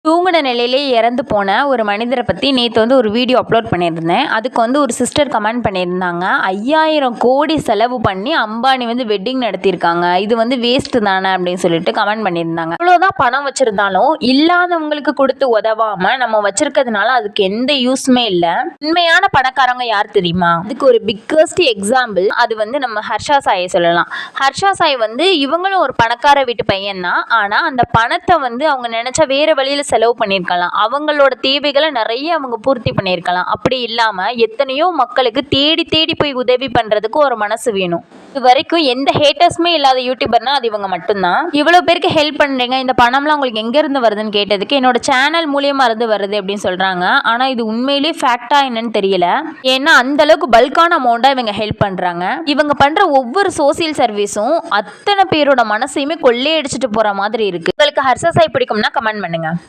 தூங்குன நிலையிலே இறந்து போன ஒரு மனிதரை பற்றி நேற்று வந்து ஒரு வீடியோ அப்லோட் பண்ணியிருந்தேன். அதுக்கு வந்து ஒரு சிஸ்டர் கமெண்ட் பண்ணியிருந்தாங்க, 5000 கோடி செலவு பண்ணி அம்பானி வந்து வெட்டிங் நடத்தியிருக்காங்க, இது வந்து வேஸ்ட்டு தானே அப்படின்னு சொல்லிட்டு கமெண்ட் பண்ணியிருந்தாங்க. இவ்வளோதான் பணம் வச்சுருந்தாலும் இல்லாதவங்களுக்கு கொடுத்து உதவாமல் நம்ம வச்சிருக்கிறதுனால அதுக்கு எந்த யூஸுமே இல்லை. உண்மையான பணக்காரங்க யார் தெரியுமா? அதுக்கு ஒரு பிக்கஸ்ட் எக்ஸாம்பிள் அது வந்து நம்ம ஹர்ஷா சாயை சொல்லலாம். ஹர்ஷா சாய் வந்து இவங்களும் ஒரு பணக்கார வீட்டு பையன் தான். ஆனால் அந்த பணத்தை வந்து அவங்க நினச்சா வேறு வழியில் செலவு பண்ணியிருக்கலாம். அவங்களோட தேவைகளை நிறைய அவங்க பூர்த்தி பண்ணியிருக்கலாம். அப்படி இல்லாமல் எத்தனையோ மக்களுக்கு தேடி தேடி போய் உதவி பண்ணுறதுக்கு ஒரு மனசு வேணும். இது வரைக்கும் எந்த ஹேட்டர்ஸுமே இல்லாத யூடியூபர்னா அது இவங்க மட்டும்தான். இவ்வளோ பேருக்கு ஹெல்ப் பண்ணுறீங்க, இந்த பணம்லாம் உங்களுக்கு எங்கேருந்து வருதுன்னு கேட்டதுக்கு என்னோட சேனல் மூலியமாக இருந்து வருது அப்படின்னு சொல்கிறாங்க. ஆனால் இது உண்மையிலேயே ஃபேக்டா என்னன்னு தெரியல. ஏன்னா அந்த அளவுக்கு பல்கான அமௌண்ட்டாக இவங்க ஹெல்ப் பண்ணுறாங்க. இவங்க பண்ணுற ஒவ்வொரு சோசியல் சர்வீஸும் அத்தனை பேரோட மனசையுமே கொள்ளையடிச்சிட்டு போகிற மாதிரி இருக்குது. உங்களுக்கு ஹர்ஷா சாய் பிடிக்கும்னா கமெண்ட் பண்ணுங்கள்.